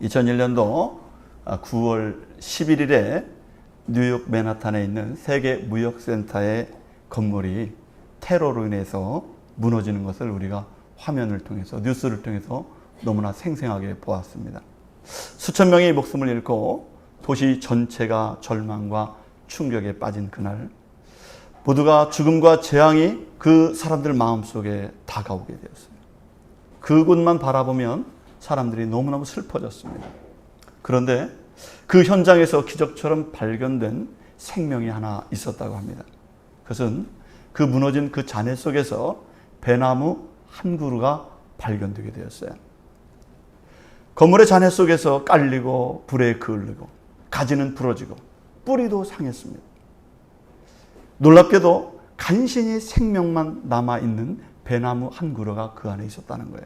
2001년도 9월 11일에 뉴욕 맨하탄에 있는 세계무역센터의 건물이 테러로 인해서 무너지는 것을 우리가 화면을 통해서, 뉴스를 통해서 너무나 생생하게 보았습니다. 수천 명의 목숨을 잃고 도시 전체가 절망과 충격에 빠진 그날, 모두가 죽음과 재앙이 그 사람들 마음속에 다가오게 되었습니다. 그곳만 바라보면 사람들이 너무너무 슬퍼졌습니다. 그런데 그 현장에서 기적처럼 발견된 생명이 하나 있었다고 합니다. 그것은 그 무너진 그 잔해 속에서 배나무 한 그루가 발견되게 되었어요. 건물의 잔해 속에서 깔리고 불에 그을리고 가지는 부러지고 뿌리도 상했습니다. 놀랍게도 간신히 생명만 남아있는 배나무 한 그루가 그 안에 있었다는 거예요.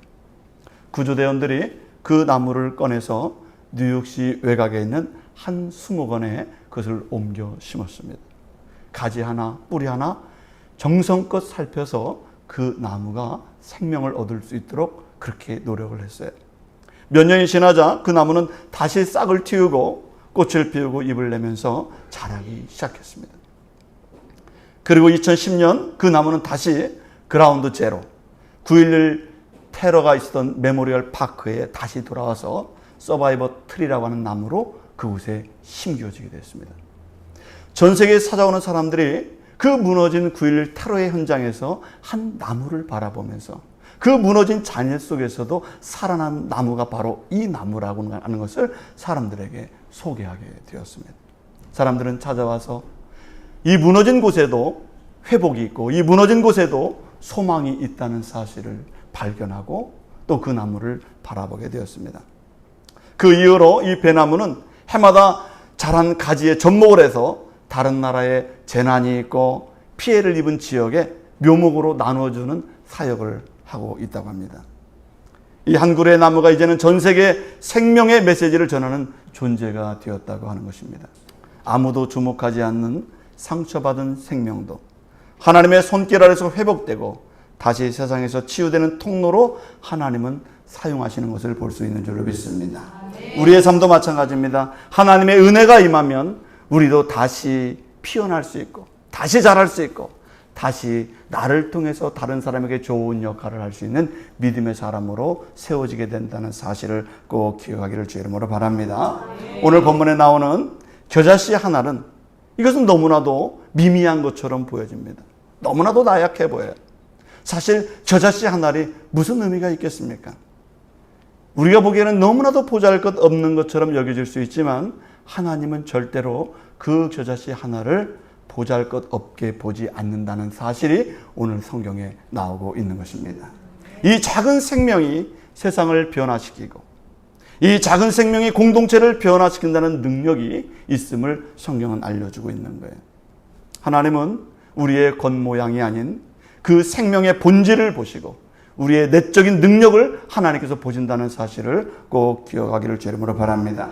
구조대원들이 그 나무를 꺼내서 뉴욕시 외곽에 있는 한 수목원에 그것을 옮겨 심었습니다. 가지 하나, 뿌리 하나 정성껏 살펴서 그 나무가 생명을 얻을 수 있도록 그렇게 노력을 했어요. 몇 년이 지나자 그 나무는 다시 싹을 틔우고 꽃을 피우고 잎을 내면서 자라기 시작했습니다. 그리고 2010년 그 나무는 다시 그라운드 제로, 9.11 테러가 있었던 메모리얼 파크에 다시 돌아와서 서바이버 트리라고 하는 나무로 그곳에 심겨지게 됐습니다. 전 세계에 찾아오는 사람들이 그 무너진 9.11 테러의 현장에서 한 나무를 바라보면서 그 무너진 잔해 속에서도 살아난 나무가 바로 이 나무라고 하는 것을 사람들에게 소개하게 되었습니다. 사람들은 찾아와서 이 무너진 곳에도 회복이 있고 이 무너진 곳에도 소망이 있다는 사실을 발견하고 또 그 나무를 바라보게 되었습니다. 그 이후로 이 배나무는 해마다 자란 가지에 접목을 해서 다른 나라에 재난이 있고 피해를 입은 지역에 묘목으로 나누어주는 사역을 하고 있다고 합니다. 이 한 그루의 나무가 이제는 전 세계 생명의 메시지를 전하는 존재가 되었다고 하는 것입니다. 아무도 주목하지 않는 상처받은 생명도 하나님의 손길 아래서 회복되고 다시 세상에서 치유되는 통로로 하나님은 사용하시는 것을 볼 수 있는 줄로 믿습니다. 우리의 삶도 마찬가지입니다. 하나님의 은혜가 임하면 우리도 다시 피어날 수 있고 다시 자랄 수 있고 다시 나를 통해서 다른 사람에게 좋은 역할을 할 수 있는 믿음의 사람으로 세워지게 된다는 사실을 꼭 기억하기를 주 이름으로 바랍니다. 오늘 본문에 나오는 겨자씨 하나는 이것은 너무나도 미미한 것처럼 보여집니다. 너무나도 나약해 보여요. 사실 겨자씨 하나이 무슨 의미가 있겠습니까? 우리가 보기에는 너무나도 보잘것없는 것처럼 여겨질 수 있지만 하나님은 절대로 그 겨자씨 하나를 보잘것없게 보지 않는다는 사실이 오늘 성경에 나오고 있는 것입니다. 이 작은 생명이 세상을 변화시키고 이 작은 생명이 공동체를 변화시킨다는 능력이 있음을 성경은 알려주고 있는 거예요. 하나님은 우리의 겉모양이 아닌 그 생명의 본질을 보시고 우리의 내적인 능력을 하나님께서 보신다는 사실을 꼭 기억하기를 주 이름으로 바랍니다.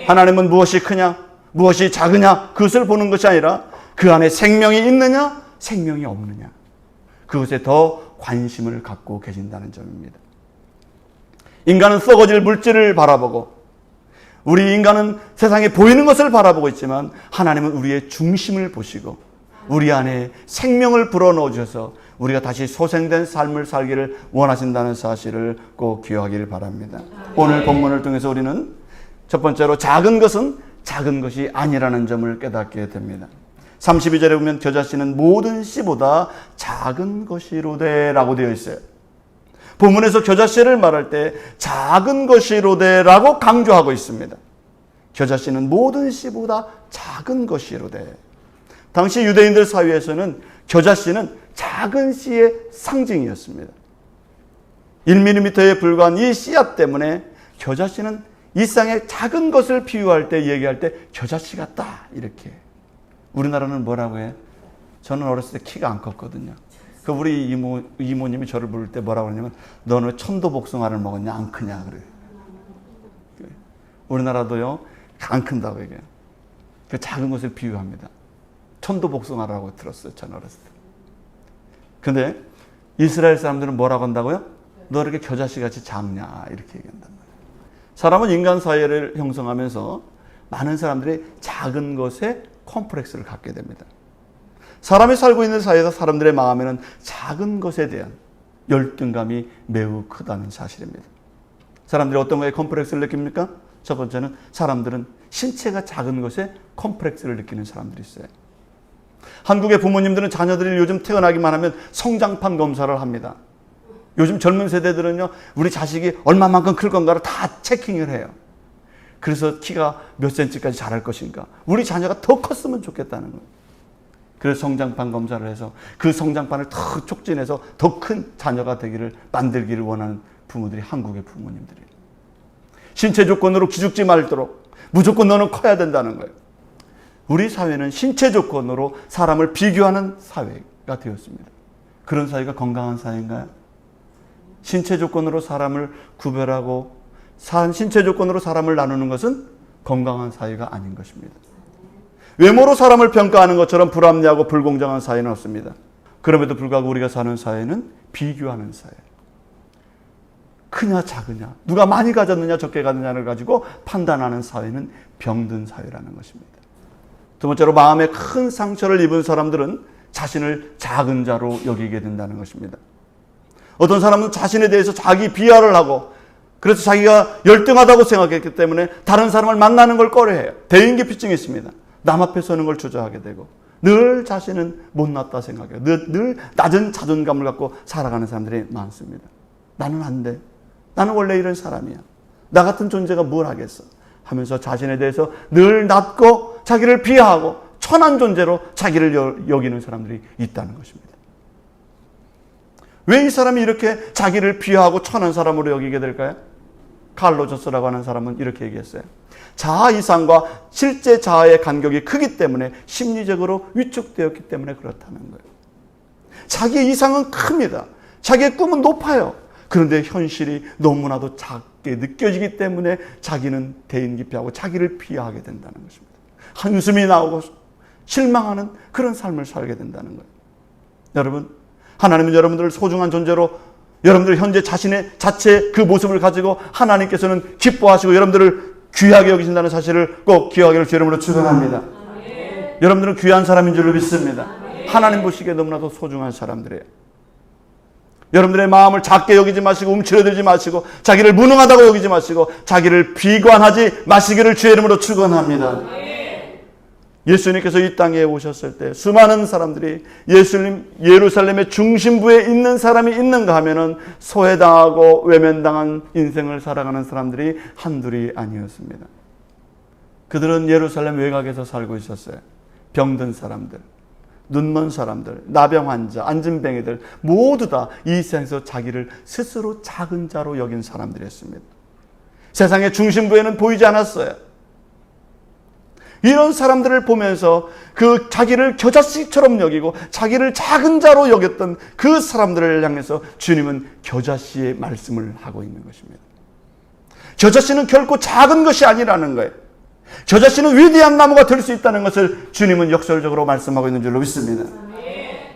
하나님은 무엇이 크냐, 무엇이 작으냐 그것을 보는 것이 아니라 그 안에 생명이 있느냐, 생명이 없느냐 그것에 더 관심을 갖고 계신다는 점입니다. 인간은 썩어질 물질을 바라보고 우리 인간은 세상에 보이는 것을 바라보고 있지만 하나님은 우리의 중심을 보시고 우리 안에 생명을 불어넣어 주셔서 우리가 다시 소생된 삶을 살기를 원하신다는 사실을 꼭 기억하기를 바랍니다. 오늘 본문을 통해서 우리는 첫 번째로 작은 것은 작은 것이 아니라는 점을 깨닫게 됩니다. 32절에 보면 겨자씨는 모든 씨보다 작은 것이로되 라고 되어 있어요. 본문에서 겨자씨를 말할 때 작은 것이로되 라고 강조하고 있습니다. 겨자씨는 모든 씨보다 작은 것이로되. 당시 유대인들 사이에서는 겨자씨는 작은 씨의 상징이었습니다. 1mm에 불과한 이 씨앗 때문에 겨자씨는 일상의 작은 것을 비유할 때 얘기할 때 겨자씨 같다 이렇게. 우리나라는 뭐라고 해? 저는 어렸을 때 키가 안 컸거든요. 그 우리 이모님이 저를 부를 때 뭐라고 하냐면 너는 천도복숭아를 먹었냐 안 크냐 그래요. 우리나라도요 안 큰다고 얘기해요. 그 작은 것을 비유합니다. 천도복숭아라고 들었어요. 저는 어렸을 때. 근데 이스라엘 사람들은 뭐라고 한다고요? 너 이렇게 겨자씨같이 작냐 이렇게 얘기한단 말이에요. 사람은 인간 사회를 형성하면서 많은 사람들이 작은 것에 컴플렉스를 갖게 됩니다. 사람이 살고 있는 사회에서 사람들의 마음에는 작은 것에 대한 열등감이 매우 크다는 사실입니다. 사람들이 어떤 거에 컴플렉스를 느낍니까? 첫 번째는 사람들은 신체가 작은 것에 컴플렉스를 느끼는 사람들이 있어요. 한국의 부모님들은 자녀들이 요즘 태어나기만 하면 성장판 검사를 합니다. 요즘 젊은 세대들은요, 우리 자식이 얼마만큼 클 건가를 다 체킹을 해요. 그래서 키가 몇 센치까지 자랄 것인가, 우리 자녀가 더 컸으면 좋겠다는 거예요. 그래서 성장판 검사를 해서 그 성장판을 더 촉진해서 더 큰 자녀가 되기를 만들기를 원하는 부모들이 한국의 부모님들이에요. 신체 조건으로 기죽지 말도록 무조건 너는 커야 된다는 거예요. 우리 사회는 신체 조건으로 사람을 비교하는 사회가 되었습니다. 그런 사회가 건강한 사회인가요? 신체 조건으로 사람을 구별하고 신체 조건으로 사람을 나누는 것은 건강한 사회가 아닌 것입니다. 외모로 사람을 평가하는 것처럼 불합리하고 불공정한 사회는 없습니다. 그럼에도 불구하고 우리가 사는 사회는 비교하는 사회. 크냐 작으냐, 누가 많이 가졌느냐 적게 가졌느냐를 가지고 판단하는 사회는 병든 사회라는 것입니다. 두 번째로, 마음에 큰 상처를 입은 사람들은 자신을 작은 자로 여기게 된다는 것입니다. 어떤 사람은 자신에 대해서 자기 비하를 하고, 그래서 자기가 열등하다고 생각했기 때문에 다른 사람을 만나는 걸 꺼려해요. 대인기피증이 있습니다. 남 앞에 서는 걸 주저하게 되고, 늘 자신은 못났다 생각해요. 늘 낮은 자존감을 갖고 살아가는 사람들이 많습니다. 나는 안 돼. 나는 원래 이런 사람이야. 나 같은 존재가 뭘 하겠어 하면서 자신에 대해서 늘 낮고 자기를 비하하고 천한 존재로 자기를 여기는 사람들이 있다는 것입니다. 왜 이 사람이 이렇게 자기를 비하하고 천한 사람으로 여기게 될까요? 칼로 조스라고 하는 사람은 이렇게 얘기했어요. 자아 이상과 실제 자아의 간격이 크기 때문에 심리적으로 위축되었기 때문에 그렇다는 거예요. 자기의 이상은 큽니다. 자기의 꿈은 높아요. 그런데 현실이 너무나도 작게 느껴지기 때문에 자기는 대인기피하고 자기를 비하하게 된다는 것입니다. 한숨이 나오고 실망하는 그런 삶을 살게 된다는 거예요. 여러분, 하나님은 여러분들을 소중한 존재로, 여러분들 현재 자신의 자체 그 모습을 가지고 하나님께서는 기뻐하시고 여러분들을 귀하게 여기신다는 사실을 꼭 기억하기를 주 이름으로 축원합니다. 여러분들은 귀한 사람인 줄로 믿습니다. 하나님 보시기에 너무나도 소중한 사람들이에요. 여러분들의 마음을 작게 여기지 마시고 움츠러들지 마시고 자기를 무능하다고 여기지 마시고 자기를 비관하지 마시기를 주의 이름으로 축원합니다. 예수님께서 이 땅에 오셨을 때 수많은 사람들이 예수님 예루살렘의 중심부에 있는 사람이 있는가 하면은 소외당하고 외면당한 인생을 살아가는 사람들이 한둘이 아니었습니다. 그들은 예루살렘 외곽에서 살고 있었어요. 병든 사람들, 눈먼 사람들, 나병 환자, 안진뱅이들 모두 다 이 세상에서 자기를 스스로 작은 자로 여긴 사람들이었습니다. 세상의 중심부에는 보이지 않았어요. 이런 사람들을 보면서 그 자기를 겨자씨처럼 여기고 자기를 작은 자로 여겼던 그 사람들을 향해서 주님은 겨자씨의 말씀을 하고 있는 것입니다. 겨자씨는 결코 작은 것이 아니라는 거예요. 겨자씨는 위대한 나무가 될 수 있다는 것을 주님은 역설적으로 말씀하고 있는 줄로 믿습니다.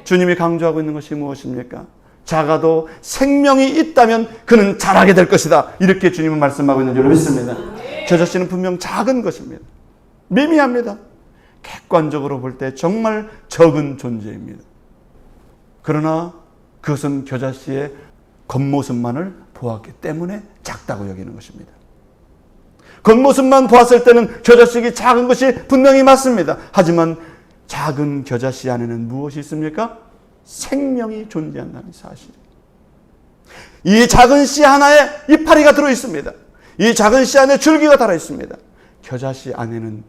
주님이 강조하고 있는 것이 무엇입니까? 작아도 생명이 있다면 그는 자라게 될 것이다. 이렇게 주님은 말씀하고 있는 줄로 믿습니다. 겨자씨는 분명 작은 것입니다. 미미합니다. 객관적으로 볼 때 정말 적은 존재입니다. 그러나 그것은 겨자씨의 겉모습만을 보았기 때문에 작다고 여기는 것입니다. 겉모습만 보았을 때는 겨자씨가 작은 것이 분명히 맞습니다. 하지만 작은 겨자씨 안에는 무엇이 있습니까? 생명이 존재한다는 사실. 이 작은 씨 하나에 이파리가 들어있습니다. 이 작은 씨 안에 줄기가 달아있습니다. 겨자씨 안에는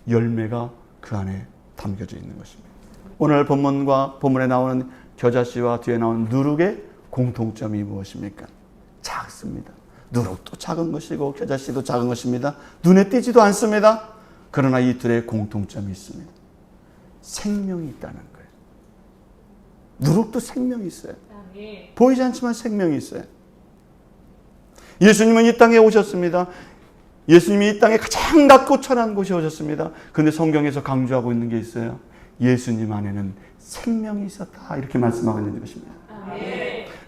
열매가 그 안에 담겨져 있는 것입니다. 오늘 본문과 본문에 나오는 겨자씨와 뒤에 나오는 누룩의 공통점이 무엇입니까? 작습니다. 누룩도 작은 것이고 겨자씨도 작은 것입니다. 눈에 띄지도 않습니다. 그러나 이 둘의 공통점이 있습니다. 생명이 있다는 거예요. 누룩도 생명이 있어요. 보이지 않지만 생명이 있어요. 예수님은 이 땅에 오셨습니다. 예수님이 이 땅에 가장 낮고 천한 곳에 오셨습니다. 그런데 성경에서 강조하고 있는 게 있어요. 예수님 안에는 생명이 있었다. 이렇게 말씀하고 있는 것입니다.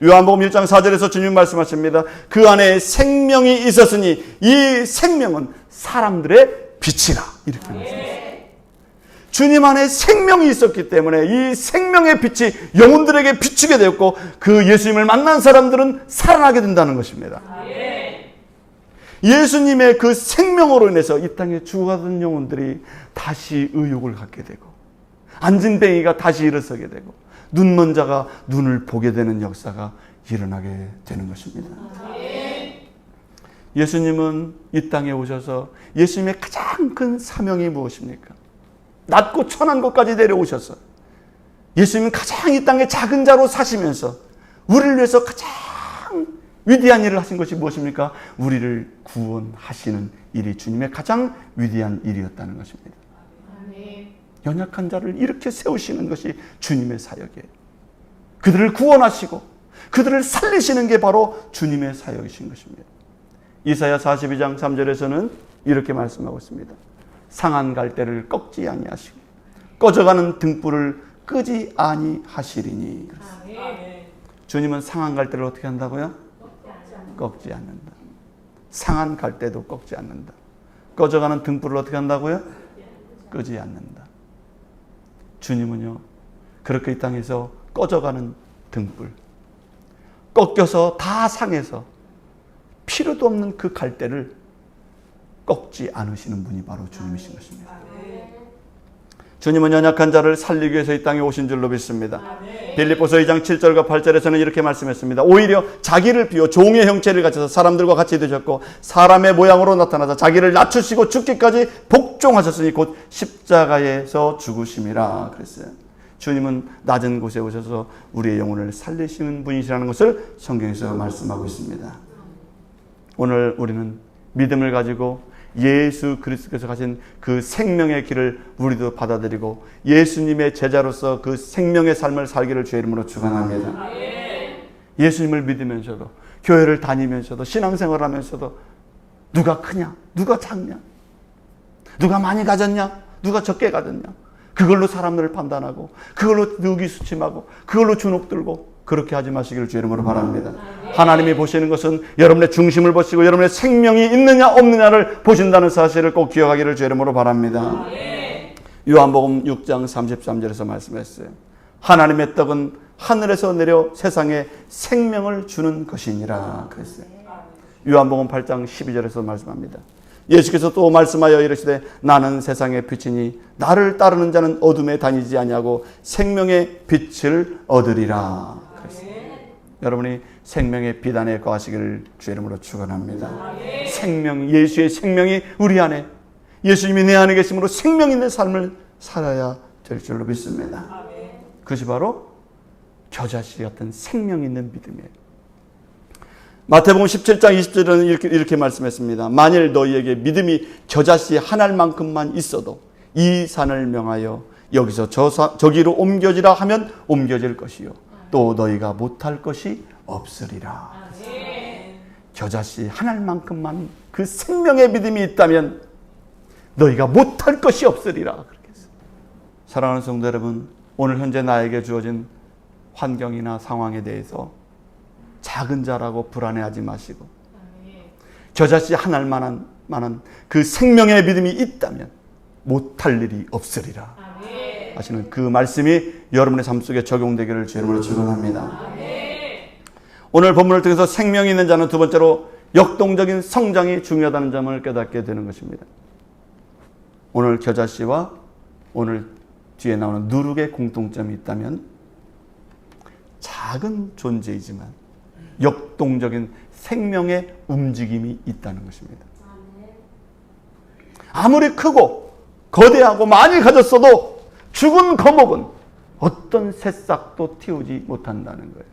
요한복음 1장 4절에서 주님 말씀하십니다. 그 안에 생명이 생명이 있었으니 이 생명은 사람들의 빛이라. 이렇게 말씀했습니다. 주님 안에 생명이 있었기 때문에 이 생명의 빛이 영혼들에게 비추게 되었고 그 예수님을 만난 사람들은 살아나게 된다는 것입니다. 예수님의 그 생명으로 인해서 이 땅에 죽어가던 영혼들이 다시 의욕을 갖게 되고 앉은 뱅이가 다시 일어서게 되고 눈먼 자가 눈을 보게 되는 역사가 일어나게 되는 것입니다. 예수님은 이 땅에 오셔서 예수님의 가장 큰 사명이 무엇입니까? 낮고 천한 곳까지 내려오셔서 예수님은 가장 이 땅에 작은 자로 사시면서 우리를 위해서 가장 위대한 일을 하신 것이 무엇입니까? 우리를 구원하시는 일이 주님의 가장 위대한 일이었다는 것입니다. 연약한 자를 이렇게 세우시는 것이 주님의 사역이에요. 그들을 구원하시고 그들을 살리시는 게 바로 주님의 사역이신 것입니다. 이사야 42장 3절에서는 이렇게 말씀하고 있습니다. 상한 갈대를 꺾지 아니하시고 꺼져가는 등불을 끄지 아니하시리니. 주님은 상한 갈대를 어떻게 한다고요? 꺾지 않는다. 상한 갈대도 꺾지 않는다. 꺼져가는 등불을 어떻게 한다고요? 끄지 않는다. 주님은요, 그렇게 이 땅에서 꺼져가는 등불, 꺾여서 다 상해서 필요도 없는 그 갈대를 꺾지 않으시는 분이 바로 주님이신 것입니다. 주님은 연약한 자를 살리기 위해서 이 땅에 오신 줄로 믿습니다. 빌립보서 2장 7절과 8절에서는 이렇게 말씀했습니다. 오히려 자기를 비워 종의 형체를 가져서 사람들과 같이 되셨고 사람의 모양으로 나타나서 자기를 낮추시고 죽기까지 복종하셨으니 곧 십자가에서 죽으심이라 그랬어요. 주님은 낮은 곳에 오셔서 우리의 영혼을 살리시는 분이시라는 것을 성경에서 말씀하고 있습니다. 오늘 우리는 믿음을 가지고 예수 그리스도께서 가신 그 생명의 길을 우리도 받아들이고 예수님의 제자로서 그 생명의 삶을 살기를 주의 이름으로 축원합니다. 예수님을 믿으면서도 교회를 다니면서도 신앙생활을 하면서도 누가 크냐, 누가 작냐, 누가 많이 가졌냐, 누가 적게 가졌냐, 그걸로 사람들을 판단하고 그걸로 의기소침하고 그걸로 주눅들고 그렇게 하지 마시기를 주의 이름으로 바랍니다. 하나님이 보시는 것은 여러분의 중심을 보시고 여러분의 생명이 있느냐 없느냐를 보신다는 사실을 꼭 기억하기를 주의 이름으로 바랍니다. 요한복음 6장 33절에서 말씀했어요. 하나님의 떡은 하늘에서 내려 세상에 생명을 주는 것이니라 그랬어요. 요한복음 8장 12절에서 말씀합니다. 예수께서 또 말씀하여 이르시되 나는 세상의 빛이니 나를 따르는 자는 어둠에 다니지 아니하고 생명의 빛을 얻으리라. 여러분이 생명의 빛 안에 거하시기를 주의 이름으로 축원합니다. 생명, 예수의 생명이 우리 안에, 예수님이 내 안에 계심으로 생명 있는 삶을 살아야 될 줄로 믿습니다. 그것이 바로 겨자씨 같은 생명 있는 믿음이에요. 마태복음 17장 20절에는 이렇게 말씀했습니다. 만일 너희에게 믿음이 겨자씨 한 알만큼만 있어도 이 산을 명하여 여기서 저기로 옮겨지라 하면 옮겨질 것이요 또 너희가 못할 것이 없으리라. 겨자씨 한 알만큼만 그 생명의 믿음이 있다면 너희가 못할 것이 없으리라. 그렇게 했어요. 사랑하는 성도 여러분, 오늘 현재 나에게 주어진 환경이나 상황에 대해서 작은 자라고 불안해하지 마시고 겨자씨 한 알만한 그 생명의 믿음이 있다면 못할 일이 없으리라 하시는 그 말씀이 여러분의 삶 속에 적용되기를 주의 이름으로 축원합니다. 오늘 본문을 통해서 생명이 있는 자는 두 번째로 역동적인 성장이 중요하다는 점을 깨닫게 되는 것입니다. 오늘 겨자씨와 오늘 뒤에 나오는 누룩의 공통점이 있다면 작은 존재이지만 역동적인 생명의 움직임이 있다는 것입니다. 아무리 크고 거대하고 많이 가졌어도 죽은 거목은 어떤 새싹도 틔우지 못한다는 거예요.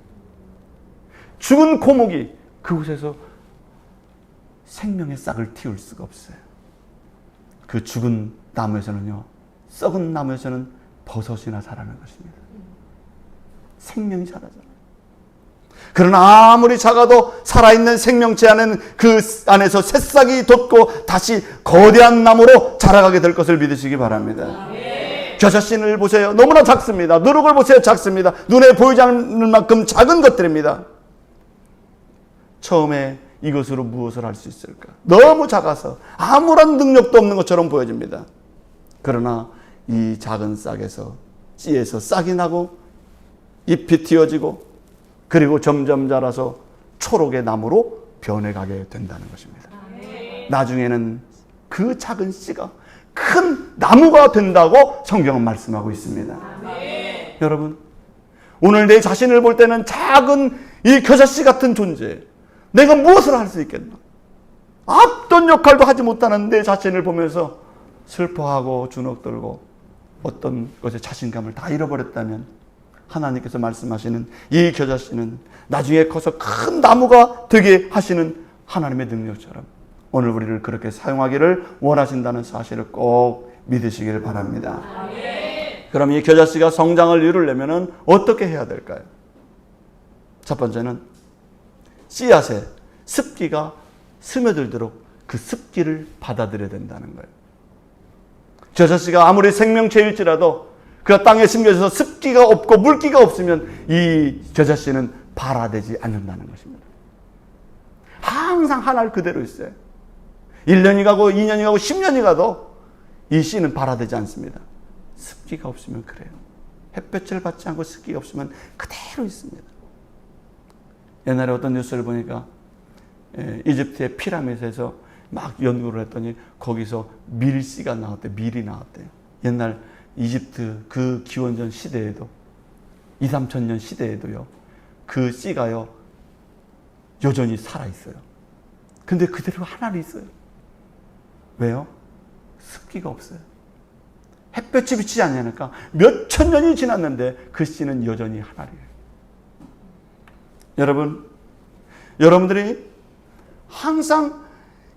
죽은 고목이 그곳에서 생명의 싹을 틔울 수가 없어요. 그 죽은 나무에서는요, 썩은 나무에서는 버섯이나 자라는 것입니다. 생명이 자라잖아요. 그러나 아무리 작아도 살아있는 생명체 안에는 그 안에서 새싹이 돋고 다시 거대한 나무로 자라가게 될 것을 믿으시기 바랍니다. 겨자씨를 보세요. 너무나 작습니다. 누룩을 보세요. 작습니다. 눈에 보이지 않는 만큼 작은 것들입니다. 처음에 이것으로 무엇을 할 수 있을까? 너무 작아서 아무런 능력도 없는 것처럼 보여집니다. 그러나 이 작은 싹에서, 씨에서 싹이 나고 잎이 틔어지고 그리고 점점 자라서 초록의 나무로 변해가게 된다는 것입니다. 나중에는 그 작은 씨가 큰 나무가 된다고 성경은 말씀하고 있습니다. 여러분, 오늘 내 자신을 볼 때는 작은 이 겨자씨 같은 존재, 내가 무엇을 할 수 있겠나? 어떤 역할도 하지 못하는 내 자신을 보면서 슬퍼하고 주눅들고 어떤 것에 자신감을 다 잃어버렸다면, 하나님께서 말씀하시는 이 겨자씨는 나중에 커서 큰 나무가 되게 하시는 하나님의 능력처럼 오늘 우리를 그렇게 사용하기를 원하신다는 사실을 꼭 믿으시길 바랍니다. 그럼 이 겨자씨가 성장을 이루려면 어떻게 해야 될까요? 첫 번째는 씨앗에 습기가 스며들도록 그 습기를 받아들여야 된다는 거예요. 겨자씨가 아무리 생명체일지라도 그가 땅에 심겨져서 습기가 없고 물기가 없으면 이 겨자씨는 발화되지 않는다는 것입니다. 항상 하나를 그대로 있어요. 1년이 가고 2년이 가고 10년이 가도 이 씨는 발화되지 않습니다. 습기가 없으면 그래요. 햇볕을 받지 않고 습기가 없으면 그대로 있습니다. 옛날에 어떤 뉴스를 보니까 이집트의 피라미드에서 막 연구를 했더니 거기서 밀씨가 나왔대요. 밀이 나왔대요. 옛날 이집트 그 기원전 시대에도 2, 3천 년 시대에도요. 그 씨가요. 여전히 살아있어요. 근데 그대로 하나로 있어요. 왜요? 습기가 없어요. 햇볕이 비치지 않으니까 몇 천 년이 지났는데 그 씨는 여전히 하나예요. 여러분들이 항상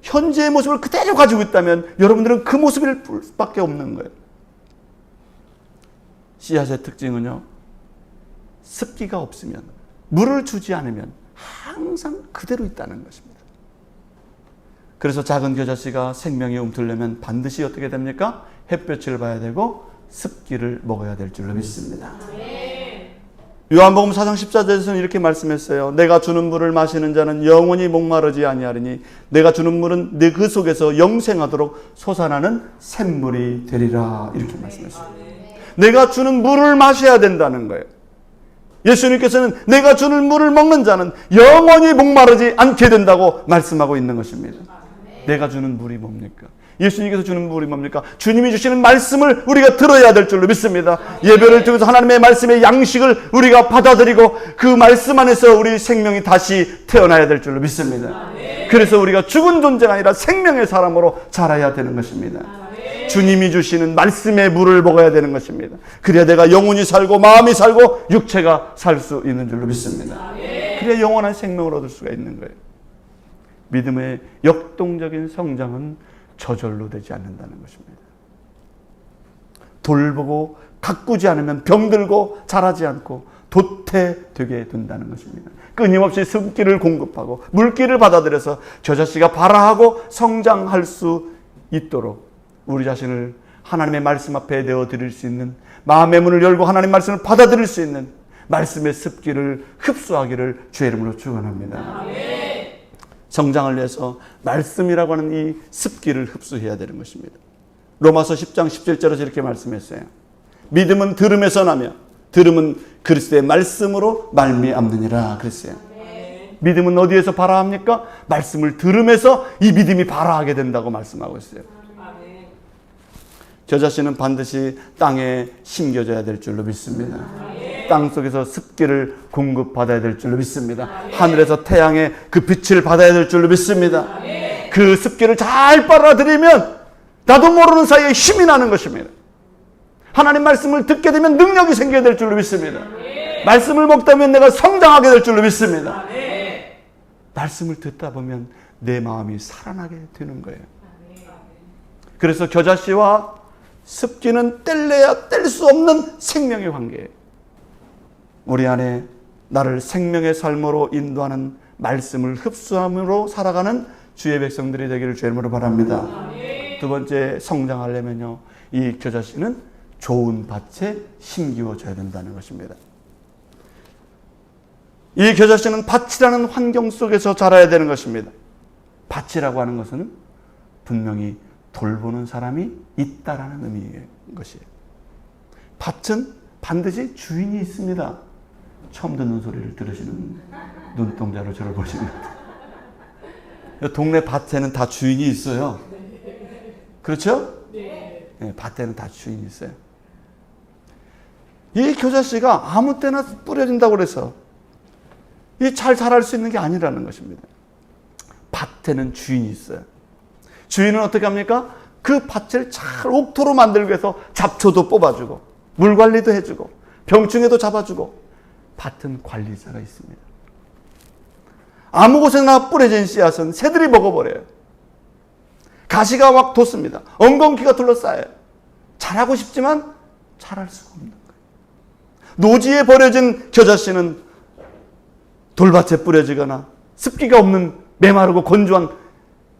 현재의 모습을 그대로 가지고 있다면 여러분들은 그 모습일 수밖에 없는 거예요. 씨앗의 특징은요, 습기가 없으면, 물을 주지 않으면 항상 그대로 있다는 것입니다. 그래서 작은 겨자씨가 생명이 움틀려면 반드시 어떻게 됩니까? 햇볕을 봐야 되고 습기를 먹어야 될 줄로 믿습니다. 요한복음 4장 14절에서는 이렇게 말씀했어요. 내가 주는 물을 마시는 자는 영원히 목마르지 아니하리니 내가 주는 물은 내 그 속에서 영생하도록 솟아나는 샘물이 되리라. 이렇게 말씀했어요. 내가 주는 물을 마셔야 된다는 거예요. 예수님께서는 내가 주는 물을 먹는 자는 영원히 목마르지 않게 된다고 말씀하고 있는 것입니다. 내가 주는 물이 뭡니까? 예수님께서 주는 물이 뭡니까? 주님이 주시는 말씀을 우리가 들어야 될 줄로 믿습니다. 예배를 통해서 하나님의 말씀의 양식을 우리가 받아들이고 그 말씀 안에서 우리 생명이 다시 태어나야 될 줄로 믿습니다. 그래서 우리가 죽은 존재가 아니라 생명의 사람으로 자라야 되는 것입니다. 주님이 주시는 말씀의 물을 먹어야 되는 것입니다. 그래야 내가 영혼이 살고 마음이 살고 육체가 살 수 있는 줄로 믿습니다. 그래야 영원한 생명을 얻을 수가 있는 거예요. 믿음의 역동적인 성장은 저절로 되지 않는다는 것입니다. 돌보고 가꾸지 않으면 병들고 자라지 않고 도태되게 된다는 것입니다. 끊임없이 습기를 공급하고 물기를 받아들여서 겨자씨가 발화하고 성장할 수 있도록 우리 자신을 하나님의 말씀 앞에 내어드릴 수 있는, 마음의 문을 열고 하나님의 말씀을 받아들일 수 있는 말씀의 습기를 흡수하기를 주의 이름으로 축원합니다. 성장을 위해서 말씀이라고 하는 이 습기를 흡수해야 되는 것입니다. 로마서 10장 17절에서 이렇게 말씀했어요. 믿음은 들음에서 나며 들음은 그리스도의 말씀으로 말미암느니라 그랬어요. 믿음은 어디에서 발화합니까? 말씀을 들음에서 이 믿음이 발화하게 된다고 말씀하고 있어요. 겨자씨는 반드시 땅에 심겨져야 될 줄로 믿습니다. 땅 속에서 습기를 공급받아야 될 줄로 믿습니다. 하늘에서 태양의 그 빛을 받아야 될 줄로 믿습니다. 그 습기를 잘 빨아들이면 나도 모르는 사이에 힘이 나는 것입니다. 하나님 말씀을 듣게 되면 능력이 생겨야 될 줄로 믿습니다. 말씀을 먹다 보면 내가 성장하게 될 줄로 믿습니다. 말씀을 듣다 보면 내 마음이 살아나게 되는 거예요. 그래서 겨자씨와 습기는 뗄래야 뗄 수 없는 생명의 관계예요. 우리 안에 나를 생명의 삶으로 인도하는 말씀을 흡수함으로 살아가는 주의 백성들이 되기를 주의 이름으로 바랍니다. 두 번째, 성장하려면요, 이 겨자씨는 좋은 밭에 심기워져야 된다는 것입니다. 이 겨자씨는 밭이라는 환경 속에서 자라야 되는 것입니다. 밭이라고 하는 것은 분명히 돌보는 사람이 있다라는 의미인 것이에요. 밭은 반드시 주인이 있습니다. 처음 듣는 소리를 들으시는 눈동자로 저를 보십니다. 동네 밭에는 다 주인이 있어요. 그렇죠? 네, 밭에는 다 주인이 있어요. 이 겨자씨가 아무 때나 뿌려진다고 그래서 이 잘 자랄 수 있는 게 아니라는 것입니다. 밭에는 주인이 있어요. 주인은 어떻게 합니까? 그 밭을 잘 옥토로 만들기 위해서 잡초도 뽑아주고 물 관리도 해주고 병충해도 잡아주고 밭은 관리자가 있습니다. 아무 곳에나 뿌려진 씨앗은 새들이 먹어버려요. 가시가 막 돋습니다. 엉겅퀴가 둘러싸여요. 자라고 싶지만 자랄 수가 없는 거예요. 노지에 버려진 겨자씨는 돌밭에 뿌려지거나 습기가 없는 메마르고 건조한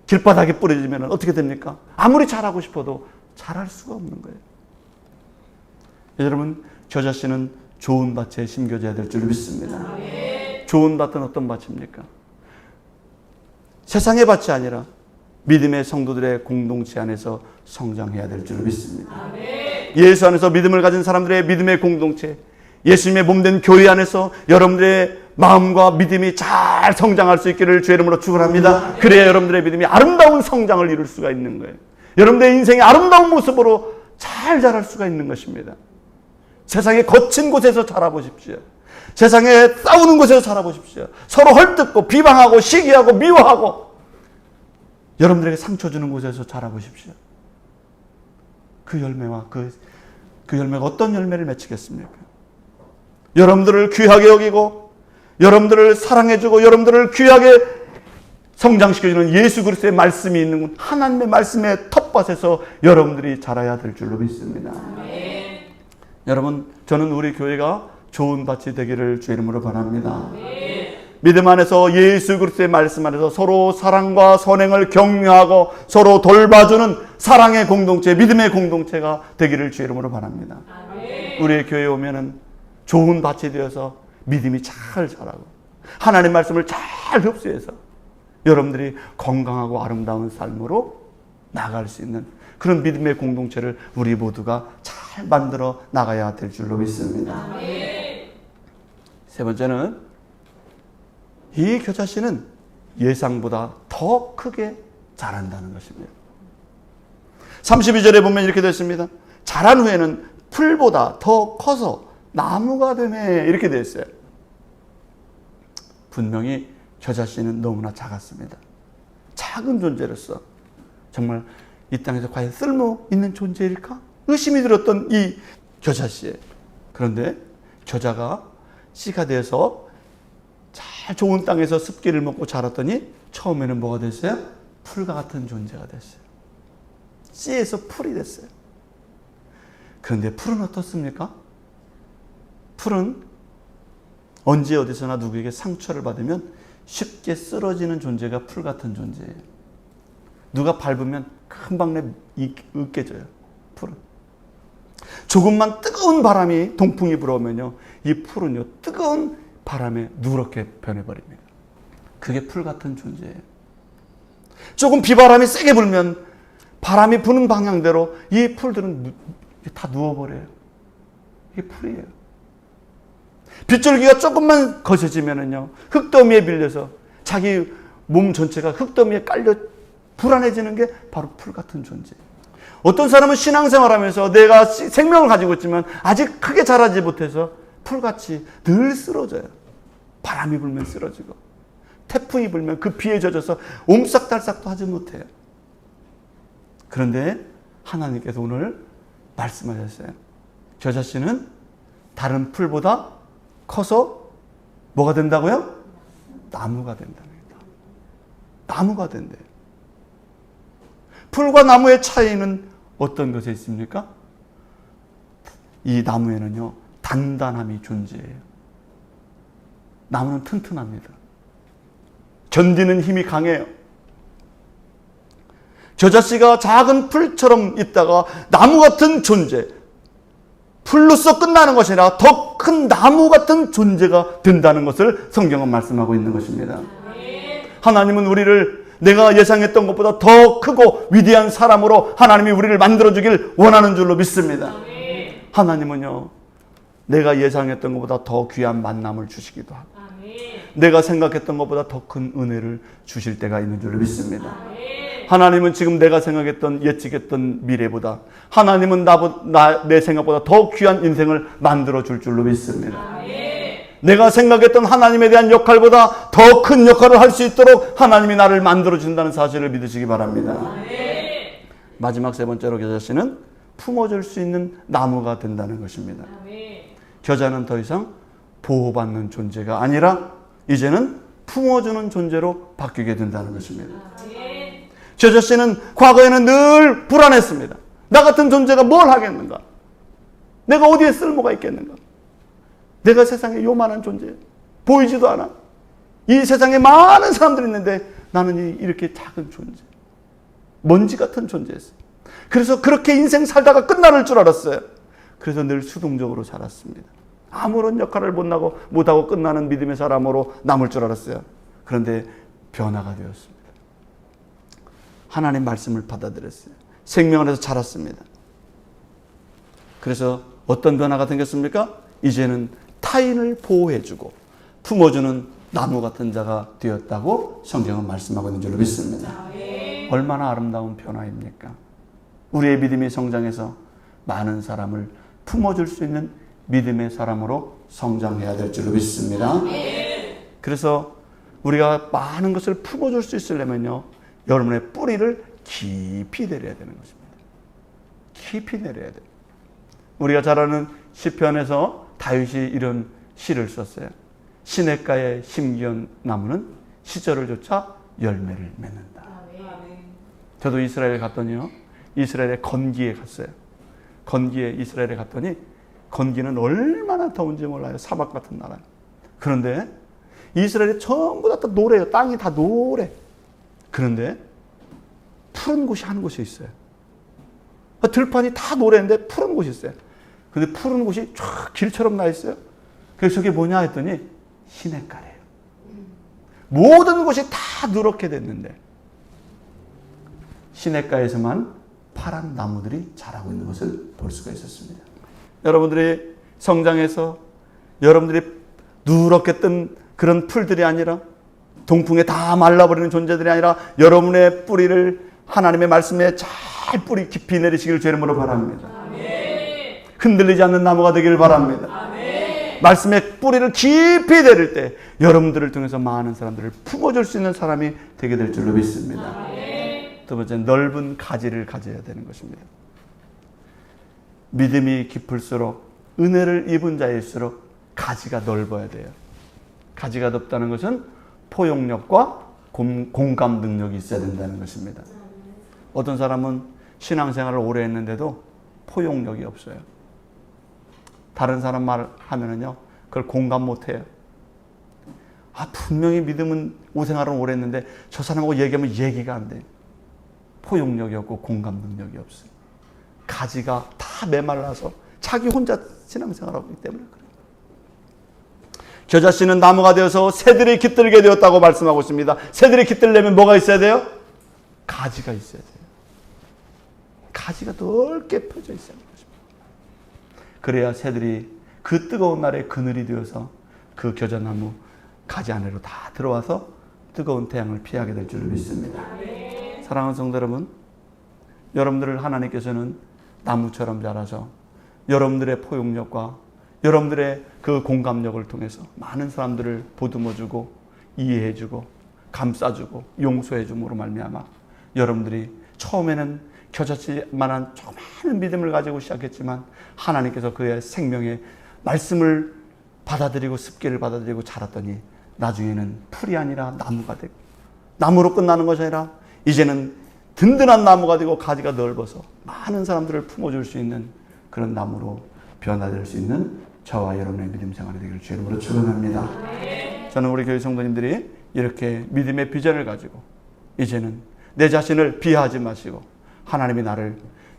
길바닥에 뿌려지면 어떻게 됩니까? 아무리 자라고 싶어도 자랄 수가 없는 거예요. 여러분, 겨자씨는 좋은 밭에 심겨져야 될 줄 믿습니다. 좋은 밭은 어떤 밭입니까? 세상의 밭이 아니라 믿음의 성도들의 공동체 안에서 성장해야 될 줄 믿습니다. 예수 안에서 믿음을 가진 사람들의 믿음의 공동체, 예수님의 몸된 교회 안에서 여러분들의 마음과 믿음이 잘 성장할 수 있기를 주의 이름으로 축원합니다. 그래야 여러분들의 믿음이 아름다운 성장을 이룰 수가 있는 거예요. 여러분들의 인생의 아름다운 모습으로 잘 자랄 수가 있는 것입니다. 세상의 거친 곳에서 자라보십시오. 세상에 싸우는 곳에서 자라보십시오. 서로 헐뜯고 비방하고 시기하고 미워하고 여러분들에게 상처 주는 곳에서 자라보십시오. 그 열매와 그 열매가 어떤 열매를 맺히겠습니까? 여러분들을 귀하게 여기고 여러분들을 사랑해주고 여러분들을 귀하게 성장시켜주는 예수 그리스도의 말씀이 있는 하나님의 말씀의 텃밭에서 여러분들이 자라야 될 줄로 믿습니다. 여러분, 저는 우리 교회가 좋은 밭이 되기를 주의 이름으로 바랍니다. 믿음 안에서 예수 그리스도의 말씀 안에서 서로 사랑과 선행을 격려하고 서로 돌봐주는 사랑의 공동체, 믿음의 공동체가 되기를 주의 이름으로 바랍니다. 우리의 교회에 오면은 좋은 밭이 되어서 믿음이 잘 자라고 하나님의 말씀을 잘 흡수해서 여러분들이 건강하고 아름다운 삶으로 나아갈 수 있는 그런 믿음의 공동체를 우리 모두가 잘 만들어 나가야 될 줄로 믿습니다. 세 번째는 이 겨자씨는 예상보다 더 크게 자란다는 것입니다. 32절에 보면 이렇게 되어 있습니다. 자란 후에는 풀보다 더 커서 나무가 되네 이렇게 되어 있어요. 분명히 겨자씨는 너무나 작았습니다. 작은 존재로서 정말 이 땅에서 과연 쓸모 있는 존재일까? 의심이 들었던 이 겨자씨에 그런데 겨자가 씨가 되어서 잘 좋은 땅에서 습기를 먹고 자랐더니 처음에는 뭐가 됐어요? 풀과 같은 존재가 됐어요. 씨에서 풀이 됐어요. 그런데 풀은 어떻습니까? 풀은 언제 어디서나 누구에게 상처를 받으면 쉽게 쓰러지는 존재가 풀 같은 존재예요. 누가 밟으면 금방 으깨져요. 풀은. 조금만 뜨거운 바람이 동풍이 불어오면요, 이 풀은요 뜨거운 바람에 누렇게 변해버립니다. 그게 풀 같은 존재예요. 조금 비바람이 세게 불면 바람이 부는 방향대로 이 풀들은 다 누워버려요. 이게 풀이에요. 빗줄기가 조금만 거세지면은요, 흙더미에 밀려서 자기 몸 전체가 흙더미에 깔려 불안해지는 게 바로 풀 같은 존재예요. 어떤 사람은 신앙생활하면서 내가 생명을 가지고 있지만 아직 크게 자라지 못해서 풀같이 늘 쓰러져요. 바람이 불면 쓰러지고 태풍이 불면 그 비에 젖어서 옴싹달싹도 하지 못해요. 그런데 하나님께서 오늘 말씀하셨어요. 겨자씨는 다른 풀보다 커서 뭐가 된다고요? 나무가 된답니다. 나무가 된대요. 풀과 나무의 차이는 어떤 것에 있습니까? 이 나무에는요, 단단함이 존재해요. 나무는 튼튼합니다. 견디는 힘이 강해요. 겨자씨가 작은 풀처럼 있다가 나무 같은 존재, 풀로서 끝나는 것이 아니라 더 큰 나무 같은 존재가 된다는 것을 성경은 말씀하고 있는 것입니다. 하나님은 우리를 내가 예상했던 것보다 더 크고 위대한 사람으로 하나님이 우리를 만들어주길 원하는 줄로 믿습니다. 하나님은요, 내가 예상했던 것보다 더 귀한 만남을 주시기도 하고 내가 생각했던 것보다 더 큰 은혜를 주실 때가 있는 줄로 믿습니다. 하나님은 지금 내가 생각했던 예측했던 미래보다 하나님은 내 생각보다 더 귀한 인생을 만들어 줄 줄로 믿습니다. 내가 생각했던 하나님에 대한 역할보다 더 큰 역할을 할 수 있도록 하나님이 나를 만들어 준다는 사실을 믿으시기 바랍니다. 마지막 세 번째로 겨자씨는 품어줄 수 있는 나무가 된다는 것입니다. 겨자는 더 이상 보호받는 존재가 아니라 이제는 품어주는 존재로 바뀌게 된다는 것입니다. 겨자씨는 과거에는 늘 불안했습니다. 나 같은 존재가 뭘 하겠는가? 내가 어디에 쓸모가 있겠는가? 내가 세상에 요만한 존재, 보이지도 않아. 이 세상에 많은 사람들이 있는데 나는 이렇게 작은 존재, 먼지 같은 존재였어요. 그래서 그렇게 인생 살다가 끝나는 줄 알았어요. 그래서 늘 수동적으로 살았습니다. 아무런 역할을 못하고 끝나는 믿음의 사람으로 남을 줄 알았어요. 그런데 변화가 되었습니다. 하나님 말씀을 받아들였어요. 생명 안에서 자랐습니다. 그래서 어떤 변화가 생겼습니까? 이제는 타인을 보호해주고 품어주는 나무 같은 자가 되었다고 성경은 말씀하고 있는 줄로 믿습니다. 얼마나 아름다운 변화입니까? 우리의 믿음이 성장해서 많은 사람을 품어줄 수 있는 믿음의 사람으로 성장해야 될 줄로 믿습니다. 그래서 우리가 많은 것을 품어줄 수 있으려면요, 여러분의 뿌리를 깊이 내려야 되는 것입니다. 깊이 내려야 돼요. 우리가 잘 아는 시편에서 다윗이 이런 시를 썼어요. 시냇가에 심기운 나무는 시절을 쫓아 열매를 맺는다. 저도 이스라엘 갔더니요, 이스라엘의 건기에 갔어요. 건기에 이스라엘에 갔더니 건기는 얼마나 더운지 몰라요. 사막 같은 나라. 그런데 이스라엘이 전부 다 노래요. 땅이 다 노래. 그런데 푸른 곳이 한 곳이 있어요. 들판이 다 노래인데 푸른 곳이 있어요. 근데 푸른 곳이 쫙 길처럼 나 있어요. 그래서 저게 뭐냐 했더니 시냇가래요. 모든 곳이 다 누렇게 됐는데 시냇가에서만 파란 나무들이 자라고 있는 것을 볼 수가 있었습니다. 여러분들이 성장해서 여러분들이 누렇게 뜬 그런 풀들이 아니라 동풍에 다 말라버리는 존재들이 아니라 여러분의 뿌리를 하나님의 말씀에 잘 뿌리 깊이 내리시기를 주 이름으로 바랍니다. 흔들리지 않는 나무가 되기를 바랍니다. 말씀의 뿌리를 깊이 내릴 때 여러분들을 통해서 많은 사람들을 품어줄 수 있는 사람이 되게 될 줄로 믿습니다. 두 번째, 넓은 가지를 가져야 되는 것입니다. 믿음이 깊을수록 은혜를 입은 자일수록 가지가 넓어야 돼요. 가지가 넓다는 것은 포용력과 공감 능력이 있어야 된다는 것입니다. 어떤 사람은 신앙생활을 오래 했는데도 포용력이 없어요. 다른 사람 말 하면은요, 그걸 공감 못 해요. 분명히 믿음은 오생활은 오래 했는데 저 사람하고 얘기하면 얘기가 안 돼. 포용력이 없고 공감 능력이 없어요. 가지가 다 메말라서 자기 혼자 신앙생활하고 있기 때문에 그래요. 겨자씨는 나무가 되어서 새들이 깃들게 되었다고 말씀하고 있습니다. 새들이 깃들려면 뭐가 있어야 돼요? 가지가 있어야 돼요. 가지가 넓게 펴져 있어야 합니다. 그래야 새들이 그 뜨거운 날에 그늘이 되어서 그 겨자나무 가지 안으로 다 들어와서 뜨거운 태양을 피하게 될 줄을 믿습니다. 사랑하는 성도 여러분, 여러분들을 하나님께서는 나무처럼 자라서 여러분들의 포용력과 여러분들의 그 공감력을 통해서 많은 사람들을 보듬어주고 이해해주고 감싸주고 용서해줌으로 말미암아 여러분들이 처음에는 겨자씨만한 조그마한 믿음을 가지고 시작했지만 하나님께서 그의 생명의 말씀을 받아들이고 습기를 받아들이고 자랐더니 나중에는 풀이 아니라 나무가 되고, 나무로 끝나는 것이 아니라 이제는 든든한 나무가 되고 가지가 넓어서 많은 사람들을 품어줄 수 있는 그런 나무로 변화될 수 있는 저와 여러분의 믿음 생활이 되기를 주 이름으로 축원합니다. 저는 우리 교회 성도님들이 이렇게 믿음의 비전을 가지고 이제는 내 자신을 비하하지 마시고 하나님이 나를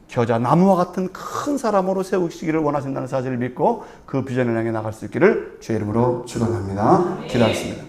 겨자나무와 같은 큰 사람으로 세우시기를 원하신다는 사실을 믿고 그 비전을 향해 나갈 수 있기를 주의 이름으로 축원합니다. 기도하겠습니다.